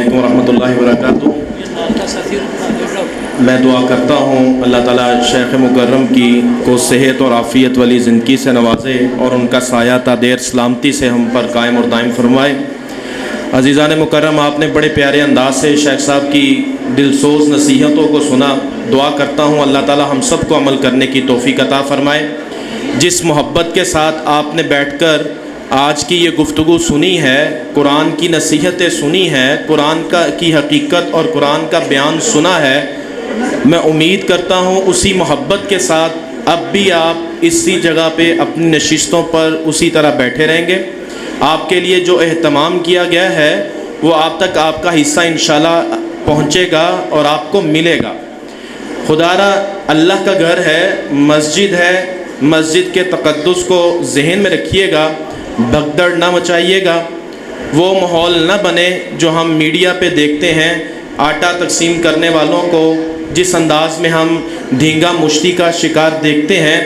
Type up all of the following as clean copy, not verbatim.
علیکم ورحمۃ اللہ وبرکاتہ۔ میں دعا کرتا ہوں اللہ تعالیٰ شیخ مکرم کو صحت اور عافیت والی زندگی سے نوازے اور ان کا سایہ تا دیر سلامتی سے ہم پر قائم اور دائم فرمائے۔ عزیزان مکرم، آپ نے بڑے پیارے انداز سے شیخ صاحب کی دلسوز نصیحتوں کو سنا۔ دعا کرتا ہوں اللہ تعالیٰ ہم سب کو عمل کرنے کی توفیق عطا فرمائے۔ جس محبت کے ساتھ آپ نے بیٹھ کر آج کی یہ گفتگو سنی ہے، قرآن کی نصیحتیں سنی ہیں، قرآن کی حقیقت اور قرآن کا بیان سنا ہے، میں امید کرتا ہوں اسی محبت کے ساتھ اب بھی آپ اسی جگہ پہ اپنی نشستوں پر اسی طرح بیٹھے رہیں گے۔ آپ کے لیے جو اہتمام کیا گیا ہے وہ آپ تک آپ کا حصہ انشاءاللہ پہنچے گا اور آپ کو ملے گا۔ خدا را اللہ کا گھر ہے، مسجد ہے، مسجد کے تقدس کو ذہن میں رکھیے گا، بھگدڑ نہ مچائیے گا، وہ ماحول نہ بنے جو ہم میڈیا پہ دیکھتے ہیں۔ آٹا تقسیم کرنے والوں کو جس انداز میں ہم دھینگا مشتی کا شکار دیکھتے ہیں،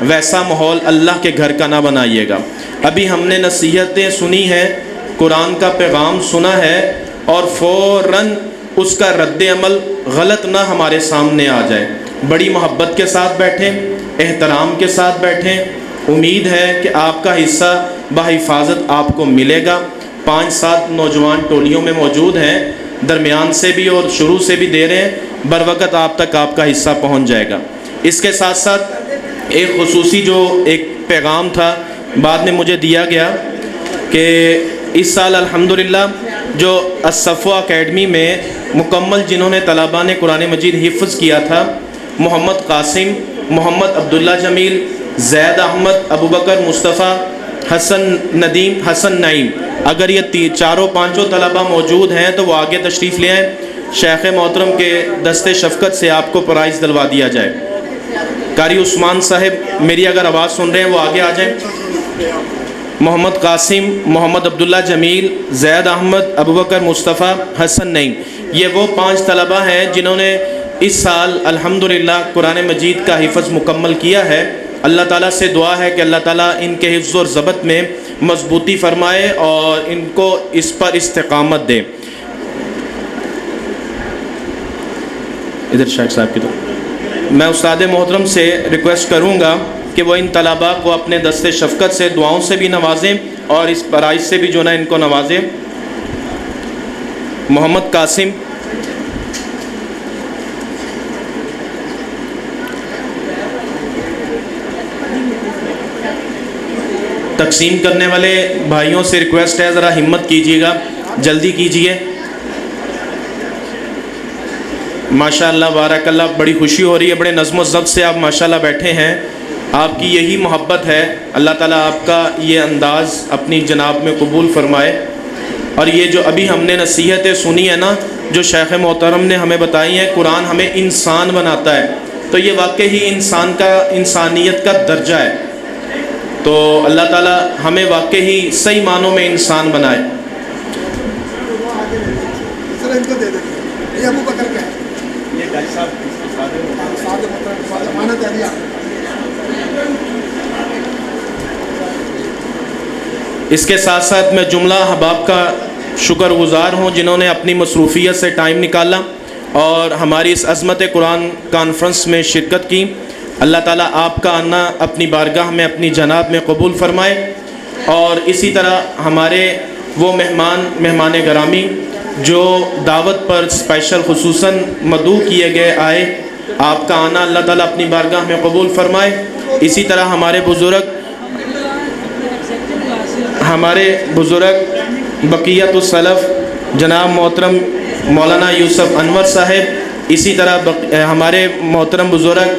ویسا ماحول اللہ کے گھر کا نہ بنائیے گا۔ ابھی ہم نے نصیحتیں سنی ہیں، قرآن کا پیغام سنا ہے، اور فوراً اس کا رد عمل غلط نہ ہمارے سامنے آ جائے۔ بڑی محبت کے ساتھ بیٹھیں، احترام کے ساتھ بیٹھیں۔ امید ہے کہ آپ کا حصہ بحفاظت آپ کو ملے گا۔ 5-7 نوجوان ٹولیوں میں موجود ہیں، درمیان سے بھی اور شروع سے بھی دے رہے ہیں، بروقت آپ تک آپ کا حصہ پہنچ جائے گا۔ اس کے ساتھ ساتھ ایک خصوصی جو ایک پیغام تھا بعد میں مجھے دیا گیا کہ اس سال الحمدللہ جو الصفوہ اکیڈمی میں مکمل جنہوں نے طلباء نے قرآن مجید حفظ کیا تھا، محمد قاسم، محمد عبداللہ جمیل، زید احمد، ابوبکر مصطفیٰ، حسن ندیم، حسن نعیم، اگر یہ 4-5 طلباء موجود ہیں تو وہ آگے تشریف لے آئیں۔ شیخ محترم کے دست شفقت سے آپ کو پرائز دلوا دیا جائے۔ قاری عثمان صاحب میری اگر آواز سن رہے ہیں وہ آگے آ جائیں۔ محمد قاسم، محمد عبداللہ جمیل، زید احمد، ابوبکر مصطفیٰ، حسن نعیم، یہ وہ 5 طلباء ہیں جنہوں نے اس سال الحمدللہ قرآن مجید کا حفظ مکمل کیا ہے۔ اللہ تعالیٰ سے دعا ہے کہ اللہ تعالیٰ ان کے حفظ اور ضبط میں مضبوطی فرمائے اور ان کو اس پر استقامت دے۔ ادھر شیخ صاحب کی طرف میں استاد محترم سے ریکویسٹ کروں گا کہ وہ ان طلباء کو اپنے دست شفقت سے دعاؤں سے بھی نوازیں اور اس پرائز سے بھی جو نا ان کو نوازیں۔ محمد قاسم، تقسیم کرنے والے بھائیوں سے ریکویسٹ ہے ذرا ہمت کیجیے گا، جلدی کیجیے۔ ماشاءاللہ بارک اللہ، بڑی خوشی ہو رہی ہے، بڑے نظم و ضبط سے آپ ماشاءاللہ بیٹھے ہیں۔ آپ کی یہی محبت ہے، اللہ تعالیٰ آپ کا یہ انداز اپنی جناب میں قبول فرمائے۔ اور یہ جو ابھی ہم نے نصیحتیں سنی ہے نا، جو شیخ محترم نے ہمیں بتائی ہیں، قرآن ہمیں انسان بناتا ہے، تو یہ واقعی انسانیت کا درجہ ہے۔ تو اللہ تعالیٰ ہمیں واقعی صحیح معنوں میں انسان بنائے۔ اس کے ساتھ ساتھ میں جملہ احباب کا شکر گزار ہوں جنہوں نے اپنی مصروفیت سے ٹائم نکالا اور ہماری اس عظمت قرآن کانفرنس میں شرکت کی۔ اللہ تعالیٰ آپ کا آنا اپنی بارگاہ میں اپنی جناب میں قبول فرمائے، اور اسی طرح ہمارے وہ مہمان گرامی جو دعوت پر اسپیشل خصوصاً مدعو کیے گئے آئے، آپ کا آنا اللہ تعالیٰ اپنی بارگاہ میں قبول فرمائے۔ اسی طرح ہمارے بزرگ بقیت السلف جناب محترم مولانا یوسف انور صاحب، اسی طرح ہمارے محترم بزرگ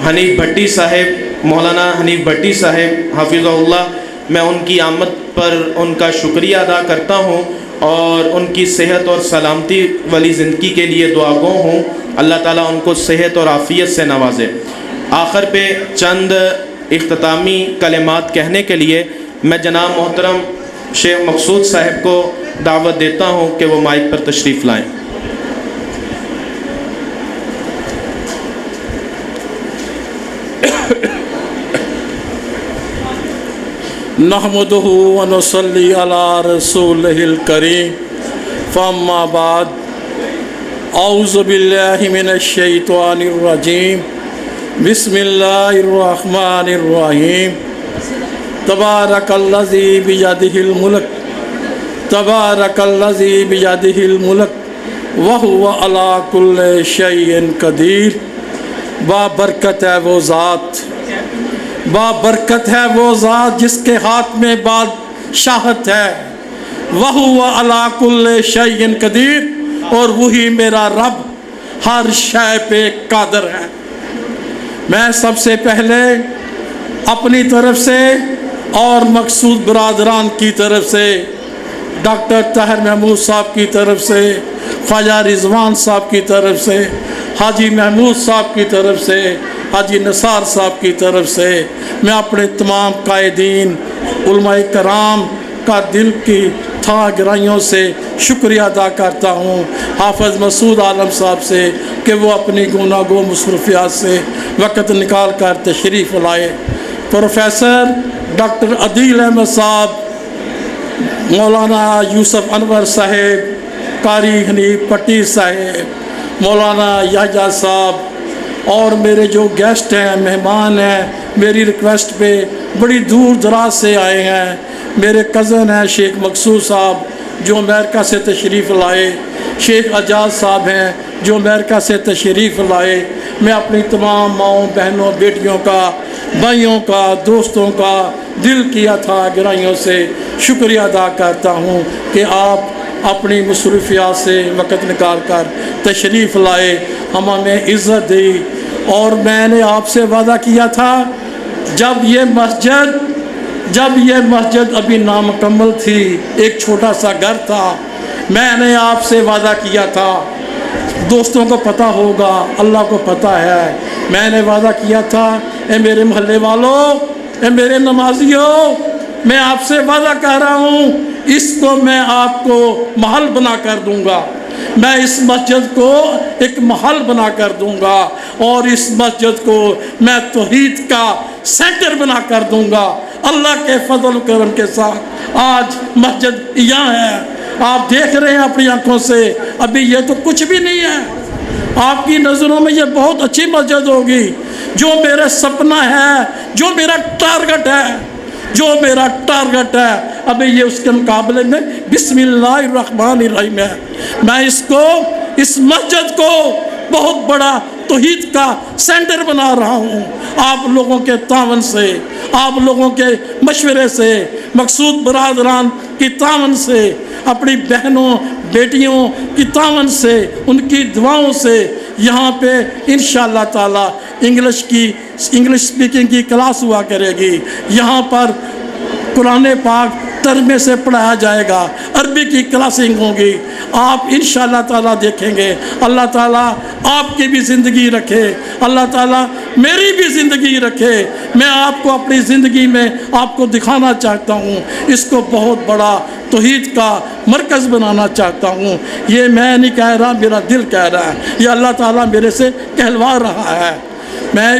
حنیف بھٹی صاحب، مولانا حنیف بھٹی صاحب حفظہ اللہ، میں ان کی آمد پر ان کا شکریہ ادا کرتا ہوں اور ان کی صحت اور سلامتی والی زندگی کے لیے دعا گو ہوں۔ اللہ تعالیٰ ان کو صحت اور عافیت سے نوازے۔ آخر پہ چند اختتامی کلمات کہنے کے لیے میں جناب محترم شیخ مقصود صاحب کو دعوت دیتا ہوں کہ وہ مائک پر تشریف لائیں۔ نحمدہ ونصلی علی رسولہ الکریم فاما بعد اعوذ باللہ من الشیطان الرجیم بسم اللہ الرحمن الرحیم تبارک الذی بیدہ الملک تبارک الذی بیدہ الملک وہو علی کل شیء قدیر۔ بابرکت ہے وہ ذات، بابرکت ہے وہ ذات جس کے ہاتھ میں بادشاہت ہے، وہو علی کل شیء قدیر، اور وہی میرا رب ہر شے پہ قادر ہے۔ میں سب سے پہلے اپنی طرف سے اور مقصود برادران کی طرف سے، ڈاکٹر طاہر محمود صاحب کی طرف سے، خواجہ رضوان صاحب کی طرف سے، حاجی محمود صاحب کی طرف سے، حاجی نثار صاحب کی طرف سے، میں اپنے تمام قائدین علماء کرام کا دل کی گہرائیوں سے شکریہ ادا کرتا ہوں، حافظ مسعود عالم صاحب سے کہ وہ اپنی گوناگو مصروفیات سے وقت نکال کر تشریف لائے، پروفیسر ڈاکٹر عدیل احمد صاحب، مولانا یوسف انور صاحب، قاری حنیف پٹی صاحب، مولانا یحییٰ صاحب، اور میرے جو گیسٹ ہیں، مہمان ہیں، میری ریکویسٹ پہ بڑی دور دراز سے آئے ہیں، میرے کزن ہیں شیخ مقصود صاحب جو امریکہ سے تشریف لائے، شیخ اجاز صاحب ہیں جو امریکہ سے تشریف لائے، میں اپنی تمام ماؤں بہنوں بیٹیوں کا، بھائیوں کا، دوستوں کا دل کی اتھاہ گہرائیوں سے شکریہ ادا کرتا ہوں کہ آپ اپنی مصروفیات سے وقت نکال کر تشریف لائے، ہمیں عزت دی۔ اور میں نے آپ سے وعدہ کیا تھا جب یہ مسجد ابھی نامکمل تھی، ایک چھوٹا سا گھر تھا، میں نے آپ سے وعدہ کیا تھا، دوستوں کو پتہ ہوگا، اللہ کو پتہ ہے، میں نے وعدہ کیا تھا اے میرے محلے والوں، اے میرے نمازیوں، میں آپ سے وعدہ کر رہا ہوں اس کو میں آپ کو محل بنا کر دوں گا، میں اس مسجد کو ایک محل بنا کر دوں گا، اور اس مسجد کو میں توحید کا سینٹر بنا کر دوں گا۔ اللہ کے فضل و کرم کے ساتھ آج مسجد یہاں ہے، آپ دیکھ رہے ہیں اپنی آنکھوں سے، ابھی یہ تو کچھ بھی نہیں ہے، آپ کی نظروں میں یہ بہت اچھی مسجد ہوگی۔ جو میرا سپنا ہے، جو میرا ٹارگٹ ہے، ابھی یہ اس کے مقابلے میں بسم اللہ الرحمن الرحیم ہے۔ میں اس مسجد کو بہت بڑا توحید کا سینٹر بنا رہا ہوں، آپ لوگوں کے تعاون سے، آپ لوگوں کے مشورے سے، مقصود برادران کی تعاون سے، اپنی بہنوں بیٹیوں کی تعاون سے، ان کی دعاؤں سے یہاں پہ انشاءاللہ تعالی انگلش سپیکنگ کی کلاس ہوا کرے گی، یہاں پر قرآن پاک ترجمے سے پڑھایا جائے گا، عربی کی کلاسنگ ہوگی، آپ انشاءاللہ تعالیٰ دیکھیں گے۔ اللہ تعالیٰ آپ کی بھی زندگی رکھے، اللہ تعالیٰ میری بھی زندگی رکھے، میں آپ کو اپنی زندگی میں آپ کو دکھانا چاہتا ہوں، اس کو بہت بڑا توحید کا مرکز بنانا چاہتا ہوں۔ یہ میں نہیں کہہ رہا، میرا دل کہہ رہا ہے، یہ اللہ تعالیٰ میرے سے کہلوا رہا ہے۔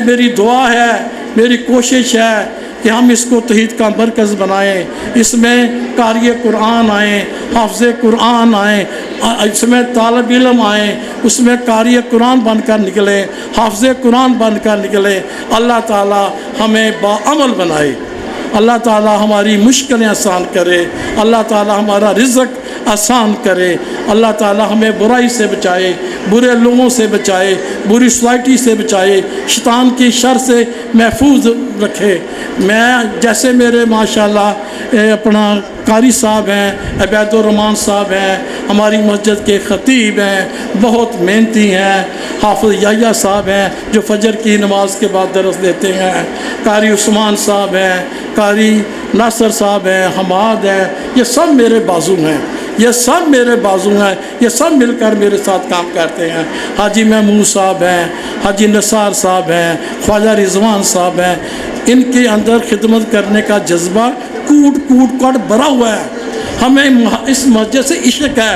میری دعا ہے، میری کوشش ہے کہ ہم اس کو توحید کا مرکز بنائیں، اس میں قاری قرآن آئیں، حافظ قرآن آئیں، اس میں طالب علم آئیں، اس میں قاری قرآن بن کر نکلیں، حافظ قرآن بن کر نکلیں۔ اللہ تعالی ہمیں باعمل بنائے، اللہ تعالی ہماری مشکلیں آسان کرے، اللہ تعالی ہمارا رزق آسان کرے، اللہ تعالی ہمیں برائی سے بچائے، برے لوگوں سے بچائے، بری سوسائٹی سے بچائے، شیطان کی شر سے محفوظ رکھے۔ میں جیسے میرے ماشاءاللہ اپنا قاری صاحب ہیں، عبید الرحمن صاحب ہیں، ہماری مسجد کے خطیب ہیں، بہت محنتی ہیں، حافظ یحییٰ صاحب ہیں جو فجر کی نماز کے بعد درس دیتے ہیں، قاری عثمان صاحب ہیں، قاری ناصر صاحب ہیں، حماد ہیں، یہ سب میرے بازو ہیں، یہ سب میرے بازو ہیں، یہ سب مل کر میرے ساتھ کام کرتے ہیں۔ حاجی محمود صاحب ہیں، حاجی نثار صاحب ہیں، خواجہ رضوان صاحب ہیں، ان کے اندر خدمت کرنے کا جذبہ کوٹ کر بھرا ہوا ہے۔ ہمیں اس مسجد سے عشق ہے،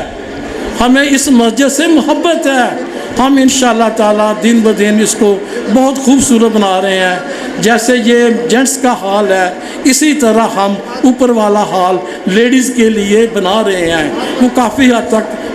ہمیں اس مسجد سے محبت ہے، ہم انشاءاللہ تعالی دن بدن اس کو بہت خوبصورت بنا رہے ہیں۔ جیسے یہ جینٹس کا حال ہے، اسی طرح ہم اوپر والا حال لیڈیز کے لیے بنا رہے ہیں، وہ کافی حد تک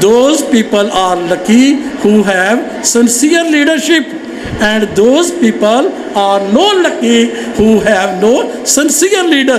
Those people are lucky who have sincere leadership, and those people are no lucky who have no sincere leader.